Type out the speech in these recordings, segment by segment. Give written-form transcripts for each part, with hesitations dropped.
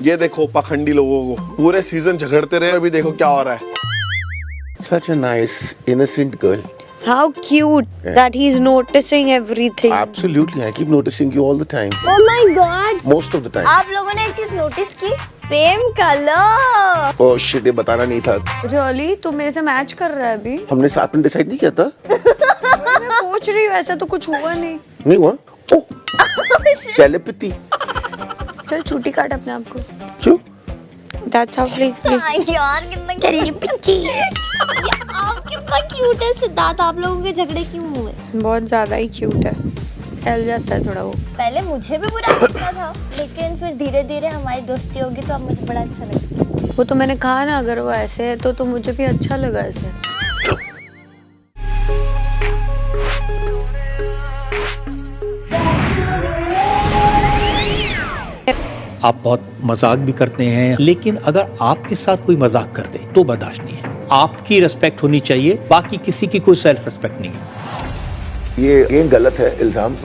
ये देखो पाखंडी लोगों को, पूरे सीजन झगड़ते रहे, अभी देखो क्या हो रहा है। Such a nice, innocent girl. How cute that he's noticing everything. Absolutely, I keep noticing you all the time. Oh my God. Most of the time. आप लोगों ने एक चीज नोटिस की, सेम कलर। Oh shit, ये बताना नहीं था। रियली तू मेरे से मैच कर रहा है अभी? हमने साथ में डिसाइड नहीं किया था। मैं पूछ रही हूँ, ऐसा तो कुछ हुआ नहीं। नहीं हुआ? Oh, telepathy. चल छुट्टी काट अपने आप को। क्यों? That's how यार कितना आप कितना क्यूट है सिद्धार्थ। आप लोगों के झगड़े क्यों हुए? बहुत ज्यादा ही क्यूट है, फैल जाता है थोड़ा वो। पहले मुझे भी बुरा लगता था, लेकिन फिर धीरे धीरे हमारी दोस्ती होगी तो अब मुझे बड़ा अच्छा लगता है। वो तो मैंने कहा ना, अगर वो ऐसे है तो मुझे भी अच्छा लगा ऐसे। आप बहुत मजाक भी करते हैं, लेकिन अगर आपके साथ कोई मजाक कर दे तो बर्दाश्त नहीं है। आपकी रिस्पेक्ट होनी चाहिए, बाकी किसी की कोई सेल्फ रिस्पेक्ट नहीं है। ये गलत है, इल्जाम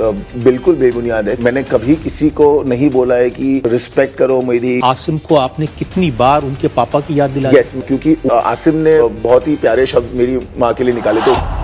बिल्कुल बेबुनियाद है। मैंने कभी किसी को नहीं बोला है कि रिस्पेक्ट करो मेरी। आसिम को आपने कितनी बार उनके पापा की याद दिलाई? यस, क्योंकि आसिम ने बहुत ही प्यारे शब्द मेरी माँ के लिए निकाले थे।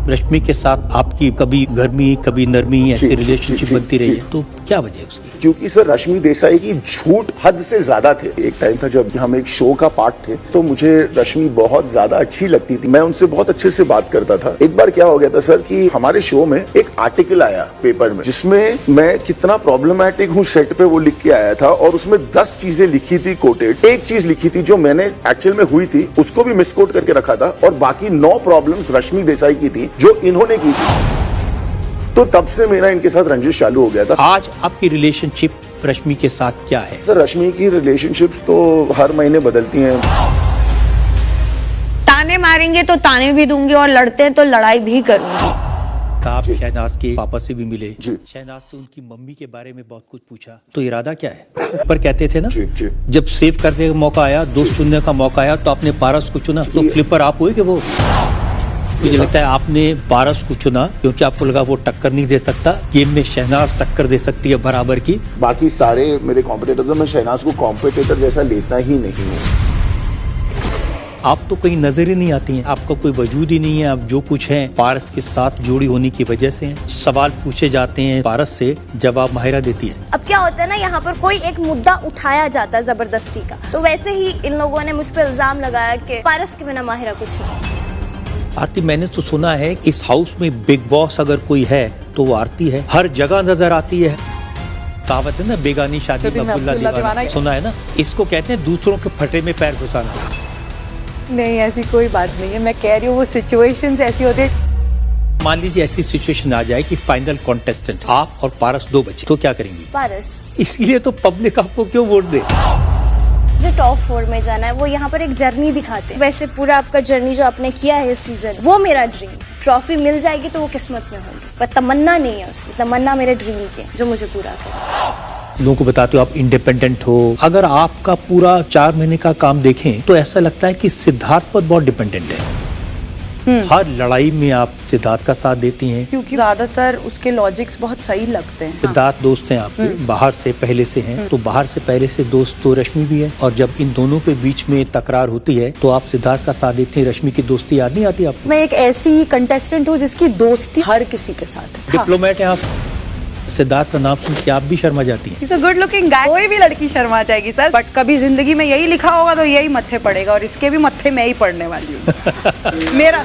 रश्मि के साथ आपकी कभी गर्मी कभी नरमी ऐसी रिलेशनशिप बनती रही है, तो क्या वजह है उसकी? क्योंकि सर रश्मि देसाई की झूठ हद से ज्यादा थे। एक टाइम था जब हम एक शो का पार्ट थे, तो मुझे रश्मि बहुत ज्यादा अच्छी लगती थी। मैं उनसे बहुत अच्छे से बात करता था। एक बार क्या हो गया था सर कि हमारे शो में एक आर्टिकल आया पेपर में, जिसमें मैं कितना प्रॉब्लमैटिक हूँ सेट पे वो लिख के आया था, और उसमें 10 चीजें लिखी थी कोटेड। एक चीज लिखी थी जो मैंने एक्चुअल में हुई थी, उसको भी मिसकोट करके रखा था, और बाकी 9 प्रॉब्लम्स रश्मि देसाई की थी जो इन्होंने की थी। तो तब से मेरा इनके साथ रंजिश चालू हो गया था। आज आपकी रिलेशनशिप रश्मि के साथ क्या है? तो रश्मि की रिलेशनशिप्स तो हर महीने बदलती हैं। ताने मारेंगे तो ताने भी दूंगी, और लड़ते हैं तो लड़ाई भी करूंगी। आप शहनाज के पापा से भी मिले, जी। शहनाज से उनकी मम्मी के बारे में बहुत कुछ पूछा, तो इरादा क्या है? पर कहते थे ना, जी। जब सेव करने का मौका आया, दोस्त चुनने का मौका आया, तो आपने पारस को चुना। तो फ्लिपर आप हुए कि वो? मुझे लगता है आपने पारस को चुना क्योंकि आपको लगा वो टक्कर नहीं दे सकता। गेम में शहनाज टक्कर दे सकती है बराबर की। बाकी सारे मेरे कॉम्पिटिटर्स में शहनाज को कॉम्पिटिटर जैसा लेता ही नहीं हूँ। आप तो कहीं नजर ही नहीं आती हैं, आपका कोई वजूद ही नहीं है। आप जो कुछ हैं पारस के साथ जोड़ी होने की वजह से हैं। सवाल पूछे जाते हैं पारस से, जवाब माहिरा देती है। अब क्या होता है ना, यहाँ पर कोई एक मुद्दा उठाया जाता है जबरदस्ती का, तो वैसे ही इन लोगों ने मुझ पे इल्जाम लगाया कि पारस के बिना माहिरा कुछ नहीं। आरती, मैंने तो सुना है इस हाउस में बिग बॉस अगर कोई है तो वो आरती है। हर जगह नजर आती है। कहावत है ना, बेगानी शादी में अब्दुल्ला दीवाना, सुना है ना? इसको कहते हैं दूसरों के फटे में पैर घुसाना। नहीं, ऐसी कोई बात नहीं है। मैं कह रही हूँ वो सिचुएशंस ऐसी होती है। मान लीजिए ऐसी सिचुएशन आ जाए कि फाइनल कॉन्टेस्टेंट आप और पारस 2 बचे, तो क्या करेंगी? पारस। इसीलिए तो पब्लिक आपको क्यों वोट दे। जो टॉप 4 में जाना है, वो यहाँ पर एक जर्नी दिखाते हैं। वैसे पूरा आपका जर्नी जो आपने किया है इस सीजन, वो मेरा ड्रीम। ट्रॉफी मिल जाएगी तो वो किस्मत में होगी, पर तमन्ना नहीं है उसकी। तमन्ना मेरे ड्रीम की है जो मुझे पूरा करे। लोगों को बताते हो आप इंडिपेंडेंट हो। अगर आपका पूरा 4 महीने का काम देखें तो ऐसा लगता है कि सिद्धार्थ पर बहुत डिपेंडेंट है। हर लड़ाई में आप सिद्धार्थ का साथ देती हैं, क्योंकि ज्यादातर उसके लॉजिक्स बहुत सही लगते हैं। सिद्धार्थ दोस्त हैं आपके, बाहर से पहले से हैं, तो बाहर से पहले से दोस्त तो रश्मि भी है। और जब इन दोनों के बीच में तकरार होती है तो आप सिद्धार्थ का साथ देते हैं। रश्मि की दोस्ती याद नहीं आती आपको? मैं एक ऐसी कंटेस्टेंट हूँ जिसकी दोस्ती हर किसी के साथ है। डिप्लोमेट है आप। सिद्धार्थ का नाम सुन के आप भी शर्मा जाती हैं। He's a good looking guy। कोई भी लड़की शर्मा जाएगी सर, बट कभी जिंदगी में यही लिखा होगा तो यही मत्थे पड़ेगा, और इसके भी मत्थे मैं ही पड़ने वाली हूँ। मेरा